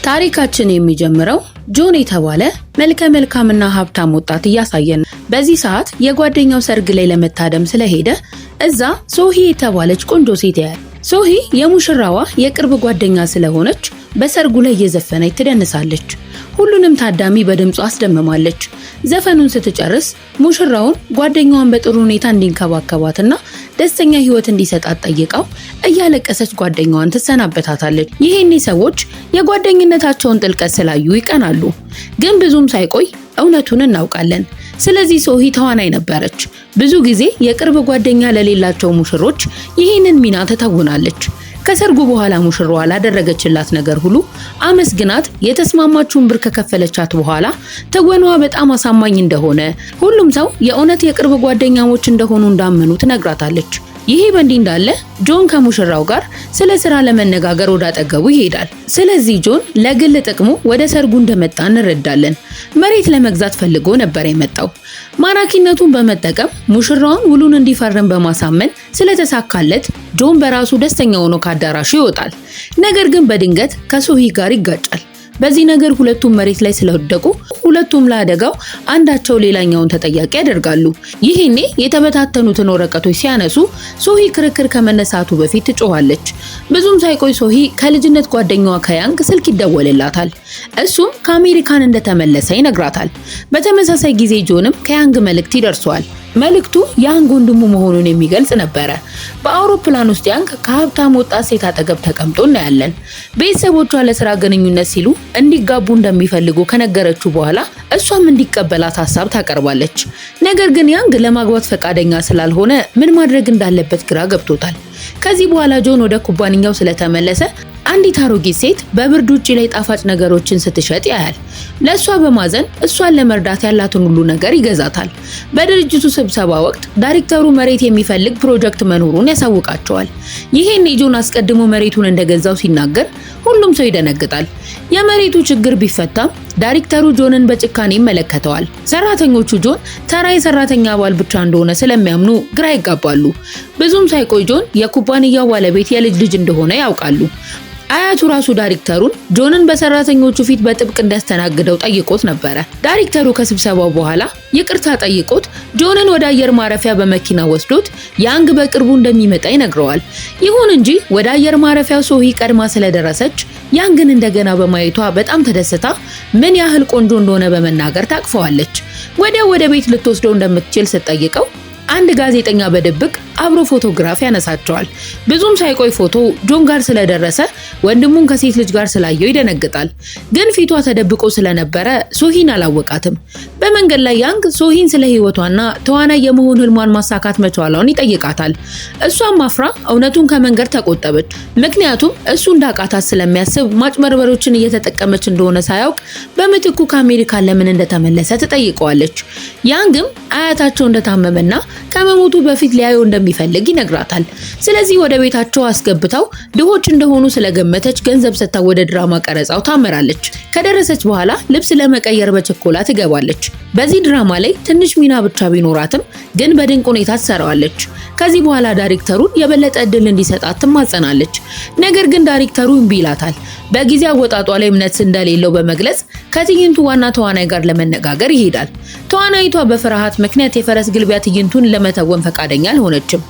ታሪካችን የሚጀምረው ጆን የተባለ መልካምና ሀብታም ወጣት እያሳየን። በዚህ ሰዓት የጓደኛው ሰርግ ላይ ለመታደም ስለሄደ እዛ ሶሂ የተባለች ቆንጆ ሴት ያያል። ሶሂ የሙሽራዋ የቅርብ ጓደኛ ስለሆነች በሰርጉ ላይ እየዘፈነች ትደንሳለች። ሁሉንም ታዳሚ በድምጿ አስደምማለች። ዘፈኑን ስትጨርስ ሙሽራውን ጓደኛዋን በጥሩ ሁኔታ እንዲንከባከባትና ደስተኛ ህይወት እንዲሰጣት ጠይቀው እያለቀሰች ጓደኛዋን ትሰናበታታለች። ይሄኔ ሰዎች የጓደኝነታቸውን ጥልቀት ስላዩ ይቀናሉ። ግን ብዙም ሳይቆይ እውነቱን እናውቃለን። ስለዚህ ሶሂ ተዋናይ ነበረች። ብዙ ጊዜ የቅርብ ጓደኛ ለሌላቸው ሙሽሮች ይህንን ሚና ትተውናለች። ከሰርጉ በኋላ ሙሽራዋ ላደረገችላት ነገር ሁሉ አመስግናት የተስማማችውን ብር ከከፈለቻት በኋላ ተወኗዋ በጣም አሳማኝ እንደሆነ፣ ሁሉም ሰው የእውነት የቅርብ ጓደኛሞች እንደሆኑ እንዳመኑ ትነግራታለች። ይሄ በእንዲህ እንዳለ ጆን ከሙሽራው ጋር ስለ ስራ ለመነጋገር ወደ አጠገቡ ይሄዳል። ስለዚህ ጆን ለግል ጥቅሙ ወደ ሰርጉ እንደመጣ እንረዳለን። መሬት ለመግዛት ፈልጎ ነበር የመጣው። ማራኪነቱን በመጠቀም ሙሽራውን ውሉን እንዲፈርም በማሳመን ስለተሳካለት ጆን በራሱ ደስተኛ ሆኖ ከአዳራሹ ይወጣል። ነገር ግን በድንገት ከሶሂ ጋር ይጋጫል። በዚህ ነገር ሁለቱም መሬት ላይ ስለወደቁ ሁለቱም ለአደጋው አንዳቸው ሌላኛውን ተጠያቂ ያደርጋሉ። ይሄኔ የተበታተኑትን ወረቀቶች ሲያነሱ ሶሂ ክርክር ከመነሳቱ በፊት ትጮኻለች። ብዙም ሳይቆይ ሶሂ ከልጅነት ጓደኛዋ ከያንግ ስልክ ይደወልላታል። እሱም ከአሜሪካን እንደተመለሰ ይነግራታል። በተመሳሳይ ጊዜ ጆንም ከያንግ መልእክት ይደርሰዋል። መልእክቱ ያንግ ወንድሙ መሆኑን የሚገልጽ ነበረ። በአውሮፕላን ውስጥ ያንግ ከሀብታም ወጣት ሴት አጠገብ ተቀምጦ እናያለን። ቤተሰቦቿ ለስራ ግንኙነት ሲሉ እንዲጋቡ እንደሚፈልጉ ከነገረችው በኋላ እሷም እንዲቀበላት ሀሳብ ታቀርባለች። ነገር ግን ያንግ ለማግባት ፈቃደኛ ስላልሆነ ምን ማድረግ እንዳለበት ግራ ገብቶታል። ከዚህ በኋላ ጆን ወደ ኩባንያው ስለተመለሰ አንዲት አሮጊት ሴት በብርድ ውጪ ላይ ጣፋጭ ነገሮችን ስትሸጥ ያያል። ለሷ በማዘን እሷን ለመርዳት ያላትን ሁሉ ነገር ይገዛታል። በድርጅቱ ስብሰባ ወቅት ዳይሬክተሩ መሬት የሚፈልግ ፕሮጀክት መኖሩን ያሳውቃቸዋል። ይሄን ጆን አስቀድሞ መሬቱን እንደገዛው ሲናገር ሁሉም ሰው ይደነግጣል። የመሬቱ ችግር ቢፈታም ዳይሬክተሩ ጆንን በጭካኔ ይመለከተዋል። ሰራተኞቹ ጆን ተራ የሰራተኛ አባል ብቻ እንደሆነ ስለሚያምኑ ግራ ይጋባሉ። ብዙም ሳይቆይ ጆን የኩባንያው ባለቤት የልጅ ልጅ እንደሆነ ያውቃሉ። አያቱ ራሱ ዳይሬክተሩን ጆንን በሰራተኞቹ ፊት በጥብቅ እንዲያስተናግደው ጠይቆት ነበረ። ዳይሬክተሩ ከስብሰባው በኋላ ይቅርታ ጠይቆት ጆንን ወደ አየር ማረፊያ በመኪና ወስዶት ያንግ በቅርቡ እንደሚመጣ ይነግረዋል። ይሁን እንጂ ወደ አየር ማረፊያው ሶሂ ቀድማ ስለደረሰች ያንግን እንደገና በማየቷ በጣም ተደስታ ምን ያህል ቆንጆ እንደሆነ በመናገር ታቅፈዋለች። ወደ ቤት ልትወስደው እንደምትችል ስትጠይቀው አንድ ጋዜጠኛ በድብቅ አብሮ ፎቶግራፍ ያነሳቸዋል። ብዙም ሳይቆይ ፎቶ ጆን ጋር ስለደረሰ ወንድሙን ከሴት ልጅ ጋር ስላየው ይደነግጣል። ግን ፊቷ ተደብቆ ስለነበረ ሶሂን አላወቃትም። በመንገድ ላይ ያንግ ሶሂን ስለ ህይወቷና ተዋናይ የመሆን ህልሟን ማሳካት መቻሏን ይጠይቃታል። እሷም አፍራ እውነቱን ከመንገር ተቆጠበች። ምክንያቱም እሱ እንዳቃታት ስለሚያስብ ማጭበርበሮችን እየተጠቀመች እንደሆነ ሳያውቅ በምትኩ ከአሜሪካ ለምን እንደተመለሰ ትጠይቀዋለች። ያንግም አያታቸው እንደታመመና ከመሞቱ በፊት ሊያየው እንደሚፈልግ ይነግራታል። ስለዚህ ወደ ቤታቸው አስገብታው ድሆች እንደሆኑ ስለገመተች ገንዘብ ሰጥታ ወደ ድራማ ቀረጻው ታመራለች። ከደረሰች በኋላ ልብስ ለመቀየር በችኮላ ትገባለች። በዚህ ድራማ ላይ ትንሽ ሚና ብቻ ቢኖራትም ግን በድንቅ ሁኔታ ትሰራዋለች። ከዚህ በኋላ ዳይሬክተሩን የበለጠ እድል እንዲሰጣት ትማጸናለች። ነገር ግን ዳይሬክተሩ እምቢ ይላታል። በጊዜ አወጣጧ ላይ እምነት እንደሌለው በመግለጽ ከትዕይንቱ ዋና ተዋናይ ጋር ለመነጋገር ይሄዳል። ተዋናይቷ በፍርሃት ምክንያት የፈረስ ግልቢያ ትዕይንቱን ለመተወን ፈቃደኛ አልሆነችም።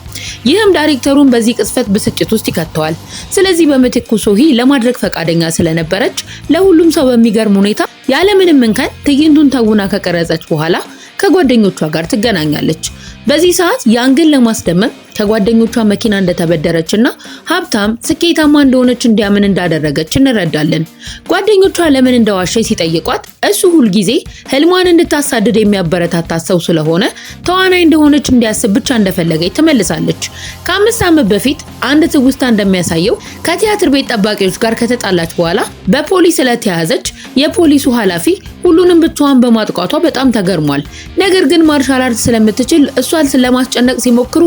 ይህም ዳይሬክተሩን በዚህ ቅጽበት ብስጭት ውስጥ ይከተዋል። ስለዚህ በምትኩ ሶሂ ለማድረግ ፈቃደኛ ስለነበረች ለሁሉም ሰው በሚገርም ሁኔታ ያለምንም እንከን ትዕይንቱን ተውና ከቀረጸች በኋላ ከጓደኞቿ ጋር ትገናኛለች። በዚህ ሰዓት ያንግን ለማስደመም ከጓደኞቿ መኪና እንደተበደረችና ሀብታም ስኬታማ እንደሆነች እንዲያምን እንዳደረገች እንረዳለን። ጓደኞቿ ለምን እንደዋሸች ሲጠይቋት እሱ ሁል ጊዜ ህልሟን እንድታሳድድ የሚያበረታታት ሰው ስለሆነ ተዋናይ እንደሆነች እንዲያስብ ብቻ እንደፈለገች ትመልሳለች። ከ5 ዓመት በፊት አንድ ትውስታ እንደሚያሳየው ከቲያትር ቤት ጠባቂዎች ጋር ከተጣላች በኋላ በፖሊስ ስለተያዘች የፖሊሱ ኃላፊ ሁሉንም ብቻዋን በማጥቃቷ በጣም ተገርሟል። ነገር ግን ማርሻል አርት ስለምትችል እሷን ለማስጨነቅ ሲሞክሩ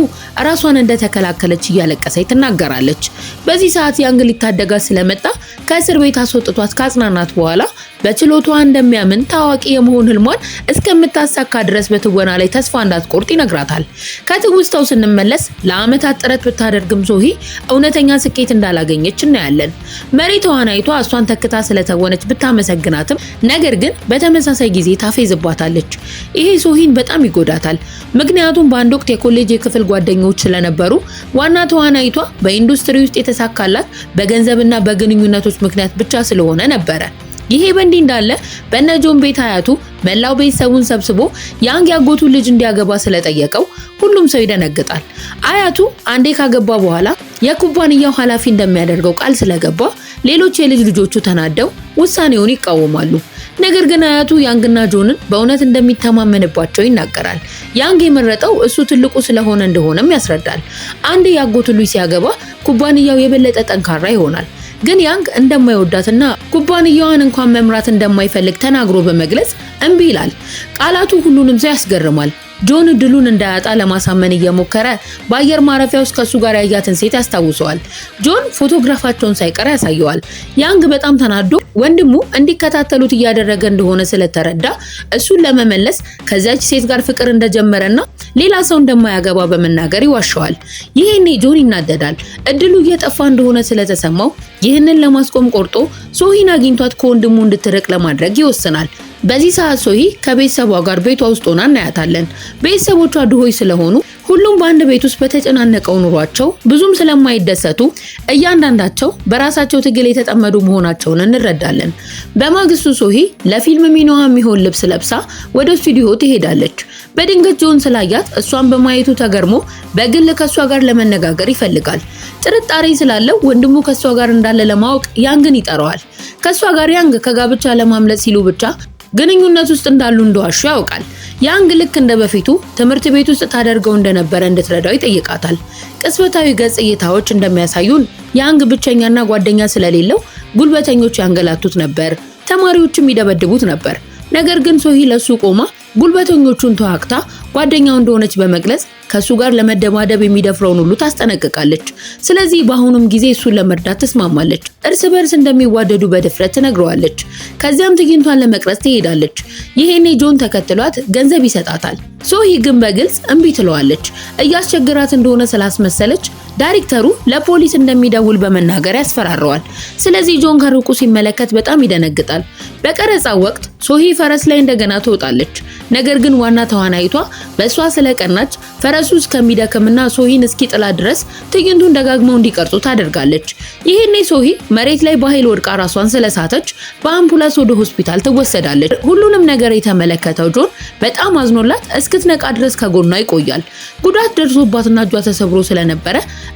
ራሷን እንደተከላከለች እያለቀሰች ትናገራለች። በዚህ ሰዓት ያንግ ሊታደጋት ስለመጣ ከእስር ቤት አስወጥቷት ካጽናናት በኋላ በችሎቷ እንደሚያምን ታዋቂ የመሆን ህልሟን እስከምታሳካ ድረስ በትወና ላይ ተስፋ እንዳትቆርጥ ይነግራታል። ከትውስታው ስንመለስ ለአመታት ጥረት ብታደርግም ሶሂ እውነተኛ ስኬት እንዳላገኘች እናያለን። መሪ ተዋናይቷ እሷን ተክታ ስለተወነች ብታመሰግናትም ነገር ግን በተመሳሳይ ጊዜ ታፌዝባታለች። ይሄ ሶሂን በጣም ይጎዳታል። ምክንያቱም በአንድ ወቅት የኮሌጅ የክፍል ጓደኞች ስለነበሩ ዋና ተዋናይቷ በኢንዱስትሪ ውስጥ የተሳካላት በገንዘብና በግንኙነቶች ምክንያት ብቻ ስለሆነ ነበረ። ይሄ በእንዲህ እንዳለ በእነ ጆን ቤት አያቱ መላው ቤተሰቡን ሰብስቦ ያንግ ያጎቱን ልጅ እንዲያገባ ስለጠየቀው ሁሉም ሰው ይደነግጣል። አያቱ አንዴ ካገባ በኋላ የኩባንያው ኃላፊ እንደሚያደርገው ቃል ስለገባ ሌሎች የልጅ ልጆቹ ተናደው ውሳኔውን ይቃወማሉ። ነገር ግን አያቱ ያንግና ጆንን በእውነት እንደሚተማመንባቸው ይናገራል። ያንግ የመረጠው እሱ ትልቁ ስለሆነ እንደሆነም ያስረዳል። አንዴ ያጎቱን ልጅ ሲያገባ ኩባንያው የበለጠ ጠንካራ ይሆናል። ግን ያንግ እንደማይወዳትና ኩባንያዋን እንኳን መምራት እንደማይፈልግ ተናግሮ በመግለጽ እምቢ ይላል። ቃላቱ ሁሉንም ሰው ያስገርማል። ጆን ድሉን እንዳያጣ ለማሳመን እየሞከረ በአየር ማረፊያ ውስጥ ከሱ ጋር ያያትን ሴት ያስታውሰዋል። ጆን ፎቶግራፋቸውን ሳይቀር ያሳየዋል። ያንግ በጣም ተናዶ ወንድሙ እንዲከታተሉት እያደረገ እንደሆነ ስለተረዳ እሱን ለመመለስ ከዛች ሴት ጋር ፍቅር እንደጀመረና ሌላ ሰው እንደማያገባ በመናገር ይዋሸዋል። ይሄኔ ጆን ይናደዳል። እድሉ እየጠፋ እንደሆነ ስለተሰማው ይህንን ለማስቆም ቆርጦ ሶሂን አግኝቷት ከወንድሙ እንድትርቅ ለማድረግ ይወስናል። በዚህ ሰዓት ሶሂ ከቤተሰቧ ጋር ቤቷ ውስጥ ሆና እናያታለን። ቤተሰቦቿ ድሆች ስለሆኑ ሁሉም በአንድ ቤት ውስጥ በተጨናነቀው ኑሯቸው ብዙም ስለማይደሰቱ እያንዳንዳቸው በራሳቸው ትግል የተጠመዱ መሆናቸውን እንረዳለን። በማግስቱ ሶሂ ለፊልም ሚናዋ የሚሆን ልብስ ለብሳ ወደ ስቱዲዮ ትሄዳለች። በድንገት ጆን ስላያት እሷን በማየቱ ተገርሞ በግል ከሷ ጋር ለመነጋገር ይፈልጋል። ጥርጣሬ ስላለው ወንድሙ ከሷ ጋር እንዳለ ለማወቅ ያንግን ይጠራዋል። ከሷ ጋር ያንግ ከጋብቻ ለማምለጥ ሲሉ ብቻ ግንኙነት ውስጥ እንዳሉ እንደዋሹ ያውቃል። ያንግ ልክ እንደ በፊቱ ትምህርት ቤት ውስጥ ታደርገው እንደነበረ እንድትረዳው ይጠይቃታል። ቅጽበታዊ ገጽ እይታዎች እንደሚያሳዩን ያንግ ብቸኛና ጓደኛ ስለሌለው ጉልበተኞች ያንገላቱት ነበር፣ ተማሪዎችም ይደበድቡት ነበር። ነገር ግን ሶሂ ለሱ ቆማ ጉልበተኞቹን ተዋክታ ጓደኛው እንደሆነች በመግለጽ ከሱ ጋር ለመደባደብ የሚደፍረውን ሁሉ ታስጠነቅቃለች። ስለዚህ በአሁኑም ጊዜ እሱን ለመርዳት ተስማማለች። እርስ በርስ እንደሚዋደዱ በድፍረት ትነግረዋለች። ከዚያም ትዕይንቷን ለመቅረጽ ትሄዳለች። ይሄኔ ጆን ተከትሏት ገንዘብ ይሰጣታል። ሶሂ ግን በግልጽ እምቢ ትለዋለች። እያስቸገራት እንደሆነ ስላስመሰለች ዳይሬክተሩ ለፖሊስ እንደሚደውል በመናገር ያስፈራረዋል። ስለዚህ ጆን ከሩቁ ሲመለከት በጣም ይደነግጣል። በቀረጻው ወቅት ሶሂ ፈረስ ላይ እንደገና ትወጣለች። ነገር ግን ዋና ተዋናይቷ በእሷ ስለቀናች ፈረሱ እስከሚደክምና ሶሂን እስኪጥላ ድረስ ትዕይንቱን ደጋግመው እንዲቀርጹ ታደርጋለች። ይሄኔ ሶሂ መሬት ላይ በኃይል ወድቃ ራሷን ስለሳተች በአምቡላንስ ወደ ሆስፒታል ትወሰዳለች። ሁሉንም ነገር የተመለከተው ጆን በጣም አዝኖላት እስክትነቃ ድረስ ከጎኗ ይቆያል። ጉዳት ደርሶባትና እጇ ተሰብሮ ስለነበረ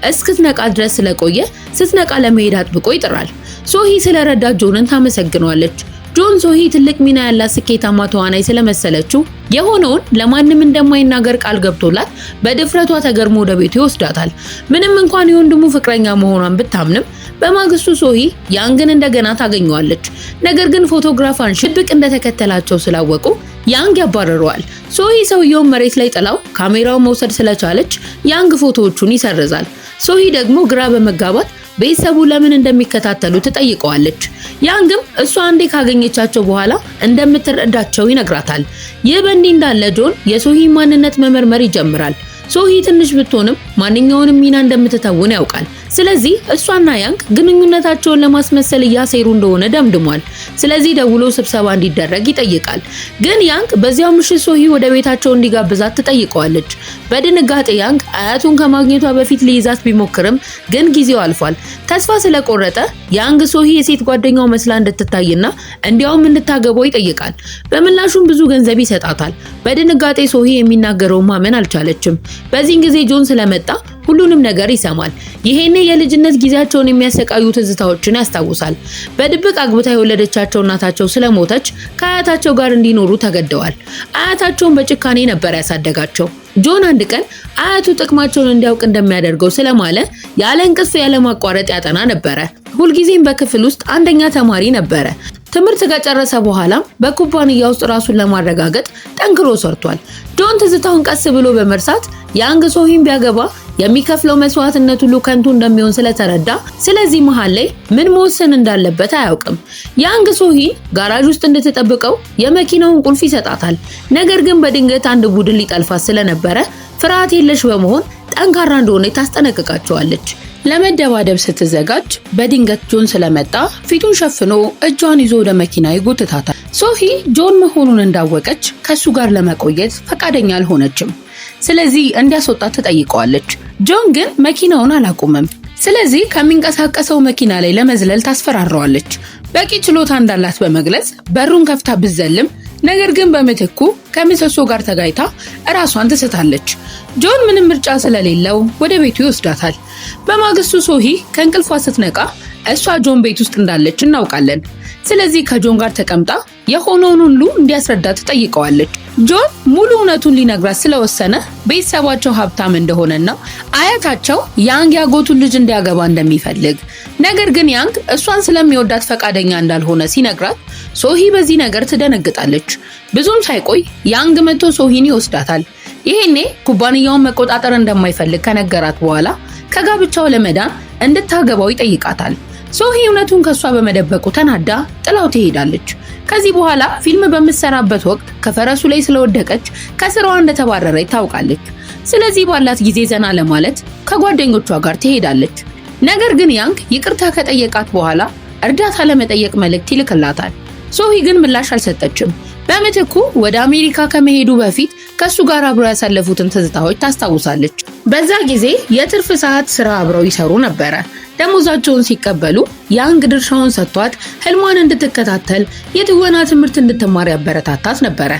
እስክትነቃ ድረስ ስለቆየ ስትነቃ ለመሄድ አጥብቆ ይጥራል። ሶሂ ስለረዳት ጆንን ታመሰግነዋለች። ጆን ሶሂ ትልቅ ሚና ያላት ስኬታማ ተዋናይ ስለመሰለችው የሆነውን ለማንም እንደማይናገር ቃል ገብቶላት በድፍረቷ ተገርሞ ወደ ቤቱ ይወስዳታል። ምንም እንኳን የወንድሙ ፍቅረኛ መሆኗን ብታምንም በማግስቱ ሶሂ ያንግን እንደገና ታገኘዋለች። ነገር ግን ፎቶግራፈሩን ሽብቅ እንደተከተላቸው ስላወቁ ያንግ ያባረረዋል። ሶሂ ሰውየውን መሬት ላይ ጥላው ካሜራውን መውሰድ ስለቻለች ያንግ ፎቶዎቹን ይሰርዛል። ሶሂ ደግሞ ግራ በመጋባት ቤተሰቡ ለምን እንደሚከታተሉ ትጠይቀዋለች። ያንግም እሷ አንዴ ካገኘቻቸው በኋላ እንደምትረዳቸው ይነግራታል። ይህ በእንዲህ እንዳለ ጆን የሶሂ ማንነት መመርመር ይጀምራል። ሶሂ ትንሽ ብትሆንም ማንኛውንም ሚና እንደምትተውን ያውቃል። ስለዚህ እሷና ያንግ ግንኙነታቸውን ለማስመሰል እያሴሩ እንደሆነ ደምድሟል። ስለዚህ ደውሎ ስብሰባ እንዲደረግ ይጠይቃል። ግን ያንግ በዚያው ምሽት ሶሂ ወደ ቤታቸው እንዲጋብዛት ትጠይቀዋለች። በድንጋጤ ያንግ አያቱን ከማግኘቷ በፊት ሊይዛት ቢሞክርም ግን ጊዜው አልፏል። ተስፋ ስለቆረጠ ያንግ ሶሂ የሴት ጓደኛው መስላ እንድትታይና እንዲያውም እንድታገባው ይጠይቃል። በምላሹም ብዙ ገንዘብ ይሰጣታል። በድንጋጤ ሶሂ የሚናገረውን ማመን አልቻለችም። በዚህን ጊዜ ጆን ስለመጣ ሁሉንም ነገር ይሰማል። ይሄኔ የልጅነት ጊዜያቸውን የሚያሰቃዩ ትዝታዎችን ያስታውሳል። በድብቅ አግብታ የወለደቻቸው እናታቸው ስለሞተች ከአያታቸው ጋር እንዲኖሩ ተገደዋል። አያታቸውን በጭካኔ ነበር ያሳደጋቸው። ጆን አንድ ቀን አያቱ ጥቅማቸውን እንዲያውቅ እንደሚያደርገው ስለማለ ያለ እንቅልፍ ያለ ማቋረጥ ያጠና ነበረ። ሁልጊዜም በክፍል ውስጥ አንደኛ ተማሪ ነበረ። ትምህርት ከጨረሰ በኋላ በኩባንያ ውስጥ ራሱን ለማረጋገጥ ጠንክሮ ሰርቷል። ጆን ትዝታውን ቀስ ብሎ በመርሳት ያንግ ሶሂን ቢያገባ የሚከፍለው መስዋዕትነት ሁሉ ከንቱ እንደሚሆን ስለተረዳ ስለዚህ መሃል ላይ ምን መወሰን እንዳለበት አያውቅም። ያንግ ሶሂን ጋራጅ ውስጥ እንድትጠብቀው የመኪናውን ቁልፍ ይሰጣታል። ነገር ግን በድንገት አንድ ቡድን ሊጠልፋት ስለነበረ ፍርሃት የለሽ በመሆን ጠንካራ እንደሆነ ታስጠነቅቃቸዋለች። ለመደባደብ ስትዘጋጅ በድንገት ጆን ስለመጣ ፊቱን ሸፍኖ እጇን ይዞ ወደ መኪና ይጎትታታል። ሶሂ ጆን መሆኑን እንዳወቀች ከሱ ጋር ለመቆየት ፈቃደኛ አልሆነችም። ስለዚህ እንዲያስወጣት ትጠይቀዋለች። ጆን ግን መኪናውን አላቆመም። ስለዚህ ከሚንቀሳቀሰው መኪና ላይ ለመዝለል ታስፈራራዋለች። በቂ ችሎታ እንዳላት በመግለጽ በሩን ከፍታ ብትዘልም ነገር ግን በምትኩ ከምሰሶ ጋር ተጋይታ ራሷን ትስታለች። ጆን ምንም ምርጫ ስለሌለው ወደ ቤቱ ይወስዳታል። በማግስቱ ሶሂ ከእንቅልፏ ስትነቃ እሷ ጆን ቤት ውስጥ እንዳለች እናውቃለን። ስለዚህ ከጆን ጋር ተቀምጣ የሆነውን ሁሉ እንዲያስረዳት ትጠይቀዋለች። ጆን ሙሉ እውነቱን ሊነግራት ስለወሰነ ቤተሰባቸው ሀብታም እንደሆነና አያታቸው ያንግ ያጎቱን ልጅ እንዲያገባ እንደሚፈልግ፣ ነገር ግን ያንግ እሷን ስለሚወዳት ፈቃደኛ እንዳልሆነ ሲነግራት ሶሂ በዚህ ነገር ትደነግጣለች። ብዙም ሳይቆይ ያንግ መጥቶ ሶሂን ይወስዳታል። ይሄኔ ኩባንያውን መቆጣጠር እንደማይፈልግ ከነገራት በኋላ ከጋብቻው ለመዳን እንድታገባው ይጠይቃታል። ሶሂ እውነቱን ከሷ በመደበቁ ተናዳ ጥላው ትሄዳለች። ከዚህ በኋላ ፊልም በምትሰራበት ወቅት ከፈረሱ ላይ ስለወደቀች ከስራዋ እንደተባረረች ታውቃለች። ስለዚህ ባላት ጊዜ ዘና ለማለት ከጓደኞቿ ጋር ትሄዳለች። ነገር ግን ያንግ ይቅርታ ከጠየቃት በኋላ እርዳታ ለመጠየቅ መልእክት ይልክላታል። ሶሂ ግን ምላሽ አልሰጠችም። በምትኩ ወደ አሜሪካ ከመሄዱ በፊት ከሱ ጋር አብረው ያሳለፉትን ትዝታዎች ታስታውሳለች። በዛ ጊዜ የትርፍ ሰዓት ስራ አብረው ይሰሩ ነበረ። ደሞዛቸውን ሲቀበሉ ያንግ ድርሻውን ሰጥቷት ህልሟን እንድትከታተል የትወና ትምህርት እንድትማር ያበረታታት ነበረ።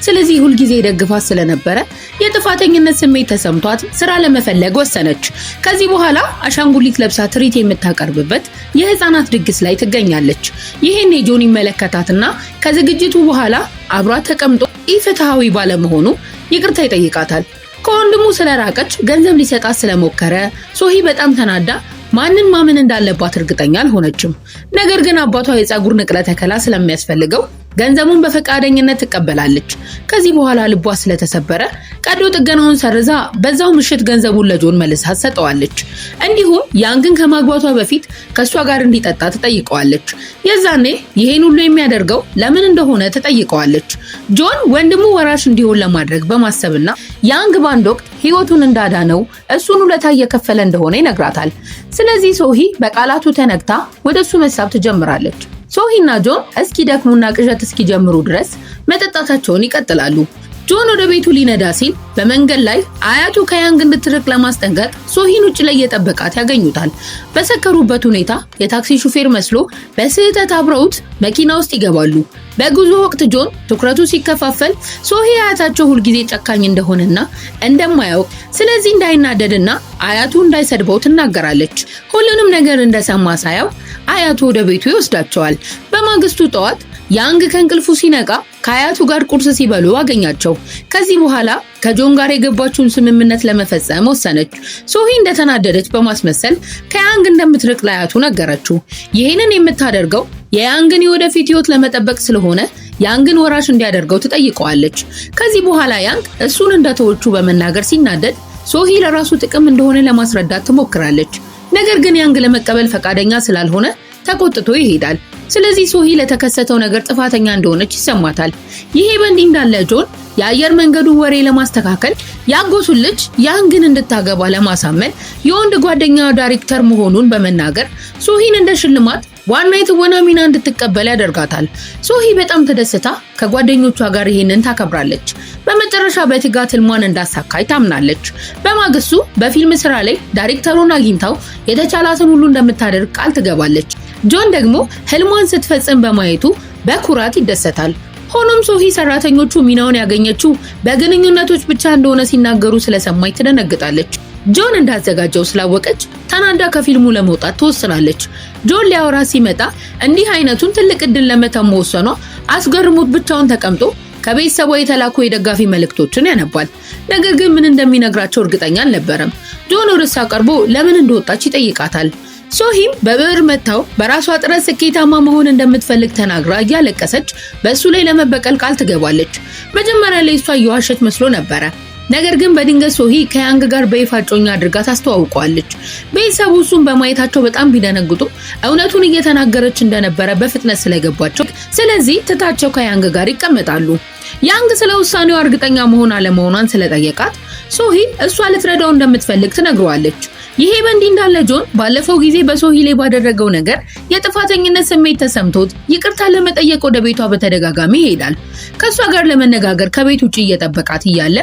ስለዚህ ሁልጊዜ ደግፋት ስለነበረ የጥፋተኝነት ስሜት ተሰምቷት ስራ ለመፈለግ ወሰነች። ከዚህ በኋላ አሻንጉሊት ለብሳ ትርኢት የምታቀርብበት የህፃናት ድግስ ላይ ትገኛለች። ይሄን ጆን ይመለከታትና ከዝግጅቱ በኋላ አብሯት ተቀምጦ ኢፍትሃዊ ባለመሆኑ ይቅርታ ይጠይቃታል። ከወንድሙ ስለራቀች ገንዘብ ሊሰጣት ስለሞከረ ሶሂ በጣም ተናዳ ማንን ማመን እንዳለባት እርግጠኛ አልሆነችም። ነገር ግን አባቷ የፀጉር ንቅለ ተከላ ስለሚያስፈልገው ገንዘቡን በፈቃደኝነት ትቀበላለች። ከዚህ በኋላ ልቧ ስለተሰበረ ቀዶ ጥገናውን ሰርዛ በዛው ምሽት ገንዘቡን ለጆን መልሳ ሰጠዋለች። እንዲሁም ያንግን ከማግባቷ በፊት ከሷ ጋር እንዲጠጣ ትጠይቀዋለች። የዛኔ ይሄን ሁሉ የሚያደርገው ለምን እንደሆነ ትጠይቀዋለች። ጆን ወንድሙ ወራሽ እንዲሆን ለማድረግ በማሰብና ያንግ ባንድ ወቅት ህይወቱን እንዳዳነው እሱን ውለታ እየከፈለ እንደሆነ ይነግራታል። ስለዚህ ሶሂ በቃላቱ ተነግታ ወደሱ መሳብ ትጀምራለች። ሶሂና ጆን እስኪደክሙና ቅዠት እስኪጀምሩ ድረስ መጠጣታቸውን ይቀጥላሉ። ጆን ወደ ቤቱ ሊነዳ ሲል በመንገድ ላይ አያቱ ከያንግ እንድትርቅ ለማስጠንቀቅ ሶሂን ውጭ ላይ እየጠበቃት ያገኙታል። በሰከሩበት ሁኔታ የታክሲ ሹፌር መስሎ በስህተት አብረውት መኪና ውስጥ ይገባሉ። በጉዞ ወቅት ጆን ትኩረቱ ሲከፋፈል ሶሂ አያታቸው ሁልጊዜ ጨካኝ እንደሆነና እንደማያውቅ ስለዚህ እንዳይናደድና አያቱ እንዳይሰድበው ትናገራለች። ሁሉንም ነገር እንደሰማ ሳያው አያቱ ወደ ቤቱ ይወስዳቸዋል። በማግስቱ ጠዋት ያንግ ከእንቅልፉ ሲነቃ ከአያቱ ጋር ቁርስ ሲበሉ አገኛቸው። ከዚህ በኋላ ከጆን ጋር የገባችውን ስምምነት ለመፈጸም ወሰነች። ሶሂ እንደተናደደች በማስመሰል ከያንግ እንደምትርቅ ለአያቱ ነገረችው። ይህንን የምታደርገው የያንግን የወደፊት ህይወት ለመጠበቅ ስለሆነ ያንግን ወራሽ እንዲያደርገው ትጠይቀዋለች። ከዚህ በኋላ ያንግ እሱን እንደተወቹ በመናገር ሲናደድ ሶሂ ለራሱ ጥቅም እንደሆነ ለማስረዳት ትሞክራለች። ነገር ግን ያንግ ለመቀበል ፈቃደኛ ስላልሆነ ተቆጥቶ ይሄዳል። ስለዚህ ሶሂ ለተከሰተው ነገር ጥፋተኛ እንደሆነች ይሰማታል። ይሄ በእንዲህ እንዳለ ጆን የአየር መንገዱን ወሬ ለማስተካከል ያጎቱን ልጅ ያንግን እንድታገባ ለማሳመን የወንድ ጓደኛ ዳይሬክተር መሆኑን በመናገር ሶሂን እንደ ሽልማት ዋና የትወና ሚና እንድትቀበል ያደርጋታል። ሶሂ በጣም ተደስታ ከጓደኞቿ ጋር ይሄንን ታከብራለች። በመጨረሻ በትጋት ህልሟን እንዳሳካይ ታምናለች። በማግስቱ በፊልም ስራ ላይ ዳይሬክተሩን አግኝታው የተቻላትን ሁሉ እንደምታደርግ ቃል ትገባለች። ጆን ደግሞ ህልሟን ስትፈጽም በማየቱ በኩራት ይደሰታል። ሆኖም ሶሂ ሰራተኞቹ ሚናውን ያገኘችው በግንኙነቶች ብቻ እንደሆነ ሲናገሩ ስለሰማች ትደነግጣለች። ጆን እንዳዘጋጀው ስላወቀች ተናዳ ከፊልሙ ለመውጣት ትወስናለች። ጆን ሊያወራ ሲመጣ እንዲህ አይነቱን ትልቅ እድል ለመተው መወሰኗ አስገርሞት ብቻውን ተቀምጦ ከቤተሰቧ የተላኩ የደጋፊ መልእክቶችን ያነባል። ነገር ግን ምን እንደሚነግራቸው እርግጠኛ አልነበረም። ጆን ወደሷ ቀርቦ ለምን እንደወጣች ይጠይቃታል። ሶሂም በብዕር መታው በራሷ ጥረት ስኬታማ መሆን እንደምትፈልግ ተናግራ እያለቀሰች በሱ ላይ ለመበቀል ቃል ትገባለች። መጀመሪያ ላይ እሷ እየዋሸች መስሎ ነበረ። ነገር ግን በድንገት ሶሂ ከያንግ ጋር በይፋ እጮኛ አድርጋ ታስተዋውቀዋለች። ቤተሰቡ እሱን በማየታቸው በጣም ቢደነግጡ እውነቱን እየተናገረች እንደነበረ በፍጥነት ስለገባቸው ስለዚህ ትታቸው ከያንግ ጋር ይቀመጣሉ። ያንግ ስለ ውሳኔው እርግጠኛ መሆን አለመሆኗን ስለጠየቃት ሶሂ እሷ ልትረዳው እንደምትፈልግ ትነግረዋለች። ይሄ በእንዲህ እንዳለ ጆን ባለፈው ጊዜ በሶሂ ላይ ባደረገው ነገር የጥፋተኝነት ስሜት ተሰምቶት ይቅርታ ለመጠየቅ ወደ ቤቷ በተደጋጋሚ ይሄዳል። ከሷ ጋር ለመነጋገር ከቤት ውጪ እየጠበቃት እያለ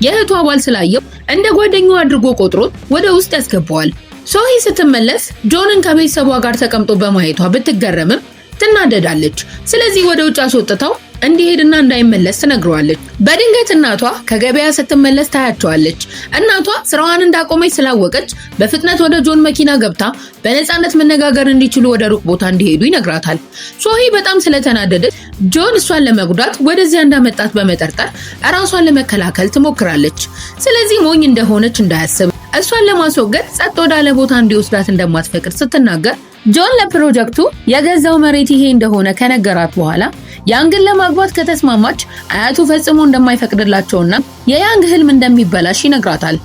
የእህቷ ባል ስላየው እንደ ጓደኛው አድርጎ ቆጥሮት ወደ ውስጥ ያስገባዋል። ሶሂ ስትመለስ ጆንን ከቤተሰቧ ጋር ተቀምጦ በማየቷ ብትገረምም ትናደዳለች። ስለዚህ ወደ ውጭ አስወጥታው እንዲሄድና እንዳይመለስ ትነግረዋለች። በድንገት እናቷ ከገበያ ስትመለስ ታያቸዋለች። እናቷ ስራዋን እንዳቆመች ስላወቀች በፍጥነት ወደ ጆን መኪና ገብታ በነፃነት መነጋገር እንዲችሉ ወደ ሩቅ ቦታ እንዲሄዱ ይነግራታል። ሶሂ በጣም ስለተናደደች ጆን እሷን ለመጉዳት ወደዚያ እንዳመጣት በመጠርጠር ራሷን ለመከላከል ትሞክራለች። ስለዚህ ሞኝ እንደሆነች እንዳያስብ እሷን ለማስወገድ ጸጥ ወዳለ ቦታ እንዲወስዳት እንደማትፈቅድ ስትናገር ጆን ለፕሮጀክቱ የገዛው መሬት ይሄ እንደሆነ ከነገራት በኋላ ያንግን ለማግባት ከተስማማች አያቱ ፈጽሞ እንደማይፈቅድላቸውና የያንግ ህልም እንደሚበላሽ ይነግራታል።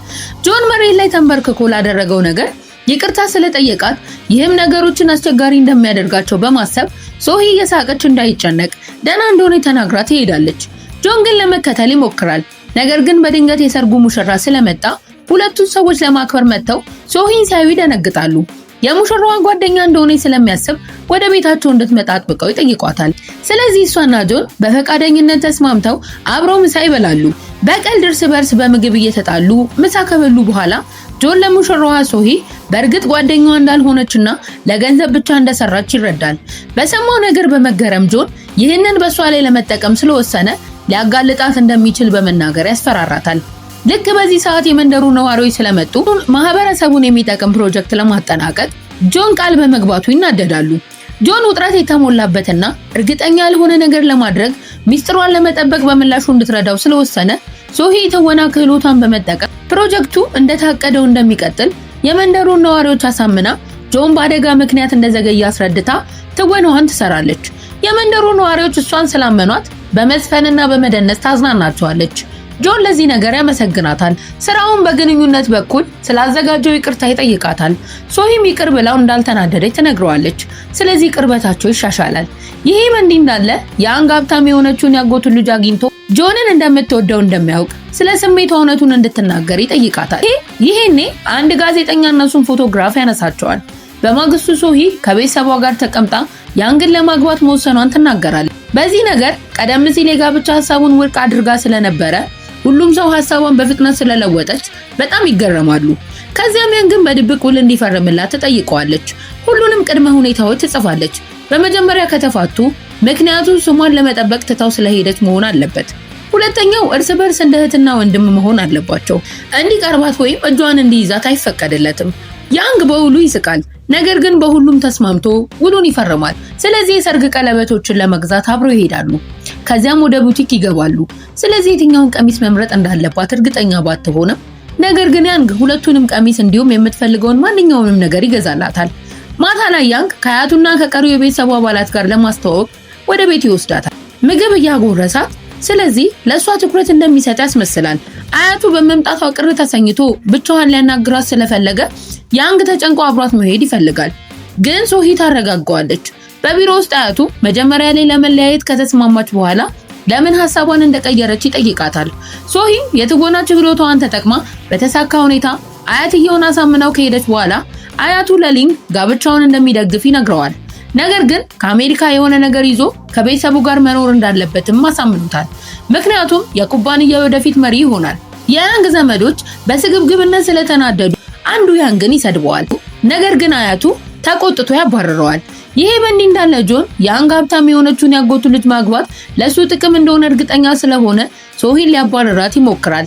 ጆን መሬት ላይ ተንበርክኮ ላደረገው ነገር ይቅርታ ስለጠየቃት ይህም ነገሮችን አስቸጋሪ እንደሚያደርጋቸው በማሰብ ሶሂ የሳቀች እንዳይጨነቅ ደህና እንደሆነ ተናግራ ትሄዳለች። ጆን ግን ለመከተል ይሞክራል። ነገር ግን በድንገት የሰርጉ ሙሽራ ስለመጣ ሁለቱ ሰዎች ለማክበር መጥተው ሶሂን ሲያዩ ይደነግጣሉ። የሙሽራዋ ጓደኛ እንደሆነ ስለሚያስብ ወደ ቤታቸው እንድትመጣ አጥብቀው ይጠይቋታል። ስለዚህ እሷና ጆን በፈቃደኝነት ተስማምተው አብረው ምሳ ይበላሉ። በቀልድ እርስ በርስ በምግብ እየተጣሉ ምሳ ከበሉ በኋላ ጆን ለሙሽራዋ ሶሂ በእርግጥ ጓደኛዋ እንዳልሆነችና ለገንዘብ ብቻ እንደሰራች ይረዳል። በሰማው ነገር በመገረም ጆን ይህንን በሷ ላይ ለመጠቀም ስለወሰነ ሊያጋልጣት እንደሚችል በመናገር ያስፈራራታል። ልክ በዚህ ሰዓት የመንደሩ ነዋሪዎች ስለመጡ ማህበረሰቡን የሚጠቅም ፕሮጀክት ለማጠናቀቅ ጆን ቃል በመግባቱ ይናደዳሉ። ጆን ውጥረት የተሞላበትና እርግጠኛ ያልሆነ ነገር ለማድረግ ሚስጥሯን ለመጠበቅ በምላሹ እንድትረዳው ስለወሰነ ሶሂ የተወና ክህሎቷን በመጠቀም ፕሮጀክቱ እንደታቀደው እንደሚቀጥል የመንደሩን ነዋሪዎች አሳምና ጆን በአደጋ ምክንያት እንደዘገየ አስረድታ ትወናዋን ትሰራለች። የመንደሩ ነዋሪዎች እሷን ስላመኗት በመዝፈንና በመደነስ ታዝናናቸዋለች። ጆን ለዚህ ነገር ያመሰግናታል። ስራውን በግንኙነት በኩል ስላዘጋጀው ይቅርታ ይጠይቃታል። ሶሂም ይቅር ብላው እንዳልተናደደች ትነግረዋለች። ስለዚህ ቅርበታቸው ይሻሻላል። ይሄ በእንዲህ እንዳለ ያንግ ሀብታም የሆነችውን ያጎቱን ልጅ አግኝቶ ጆንን እንደምትወደው እንደሚያውቅ ስለ ስሜቷ እውነቱን እንድትናገር ይጠይቃታል። ይሄኔ አንድ ጋዜጠኛ እነሱን ፎቶግራፍ ያነሳቸዋል። በማግስቱ ሶሂ ከቤተሰቧ ጋር ተቀምጣ ያንግን ለማግባት መወሰኗን ትናገራለች። በዚህ ነገር ቀደም ሲል የጋብቻ ሀሳቡን ውድቅ አድርጋ ስለነበረ ሁሉም ሰው ሐሳቧን በፍጥነት ስለለወጠች በጣም ይገረማሉ። ከዚያም ያንግን በድብቅ ውል እንዲፈርምላት ትጠይቀዋለች። ሁሉንም ቅድመ ሁኔታዎች ትጽፋለች። በመጀመሪያ ከተፋቱ ምክንያቱ ስሟን ለመጠበቅ ትታው ስለሄደች መሆን አለበት። ሁለተኛው እርስ በርስ እንደ እህትና ወንድም መሆን አለባቸው። እንዲቀርባት ወይም እጇን እንዲይዛት አይፈቀድለትም። ያንግ በውሉ ይስቃል። ነገር ግን በሁሉም ተስማምቶ ውሉን ይፈርማል። ስለዚህ የሰርግ ቀለበቶችን ለመግዛት አብረው ይሄዳሉ። ከዚያም ወደ ቡቲክ ይገባሉ። ስለዚህ የትኛውን ቀሚስ መምረጥ እንዳለባት እርግጠኛ ባትሆንም ነገር ግን ያንግ ሁለቱንም ቀሚስ እንዲሁም የምትፈልገውን ማንኛውንም ነገር ይገዛላታል። ማታ ላይ ያንግ ከአያቱና ከቀሪው የቤተሰቡ አባላት ጋር ለማስተዋወቅ ወደ ቤት ይወስዳታል። ምግብ እያጎረሳት ስለዚህ ለሷ ትኩረት እንደሚሰጥ ያስመስላል። አያቱ በመምጣቷ ቅር ተሰኝቶ ብቻዋን ሊያናግራት ስለፈለገ ያንግ ተጨንቆ አብሯት መሄድ ይፈልጋል። ግን ሶሂ ታረጋጋዋለች። በቢሮ ውስጥ አያቱ መጀመሪያ ላይ ለመለያየት ከተስማማች በኋላ ለምን ሐሳቧን እንደቀየረች ይጠይቃታል። ሶሂም የትወና ችሎታዋን ተጠቅማ በተሳካ ሁኔታ አያትየውን አሳምናው ከሄደች በኋላ አያቱ ለሊንግ ጋብቻውን እንደሚደግፍ ይነግረዋል። ነገር ግን ከአሜሪካ የሆነ ነገር ይዞ ከቤተሰቡ ጋር መኖር እንዳለበትም አሳምኑታል። ምክንያቱም የኩባንያው ወደፊት መሪ ይሆናል። የያንግ ዘመዶች በስግብግብነት ስለተናደዱ አንዱ ያንግን ይሰድበዋል። ነገር ግን አያቱ ተቆጥቶ ያባረረዋል። ይሄ በእንዲህ እንዳለ ጆን ያንግ ሀብታም የሆነችውን ያጎቱ ልጅ ማግባት ለሱ ጥቅም እንደሆነ እርግጠኛ ስለሆነ ሶሂን ሊያባረራት ይሞክራል።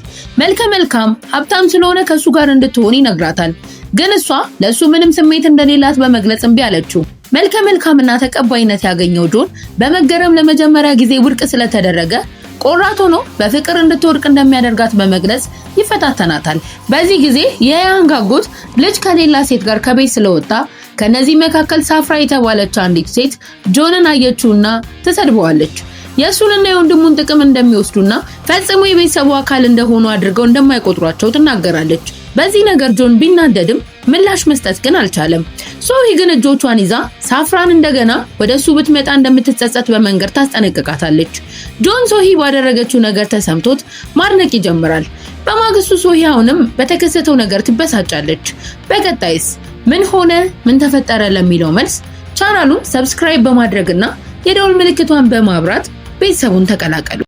መልካም ሀብታም ስለሆነ ከሱ ጋር እንድትሆን ይነግራታል። ግን እሷ ለሱ ምንም ስሜት እንደሌላት በመግለጽ እምቢ አለችው። መልካምና ተቀባይነት ያገኘው ጆን በመገረም ለመጀመሪያ ጊዜ ውድቅ ስለተደረገ ቆራጥ ሆኖ በፍቅር እንድትወድቅ እንደሚያደርጋት በመግለጽ ይፈታተናታል። በዚህ ጊዜ የያንግ አጎት ልጅ ከሌላ ሴት ጋር ከቤት ስለወጣ ከነዚህ መካከል ሳፍራ የተባለች አንዲት ሴት ጆንን አየችውና ትሰድበዋለች። የሱንና የወንድሙን ጥቅም እንደሚወስዱና ፈጽሞ የቤተሰቡ አካል እንደሆኑ አድርገው እንደማይቆጥሯቸው ትናገራለች። በዚህ ነገር ጆን ቢናደድም ምላሽ መስጠት ግን አልቻለም። ሶሂ ግን እጆቿን ይዛ ሳፍራን እንደገና ወደሱ ብትመጣ እንደምትጸጸት በመንገር ታስጠነቅቃታለች። ጆን ሶሂ ባደረገችው ነገር ተሰምቶት ማድነቅ ይጀምራል። በማግስቱ ሶሂ አሁንም በተከሰተው ነገር ትበሳጫለች። በቀጣይስ ምን ሆነ፣ ምን ተፈጠረ ለሚለው መልስ ቻናሉን ሰብስክራይብ በማድረግና የደወል ምልክቷን በማብራት ቤተሰቡን ተቀላቀሉ።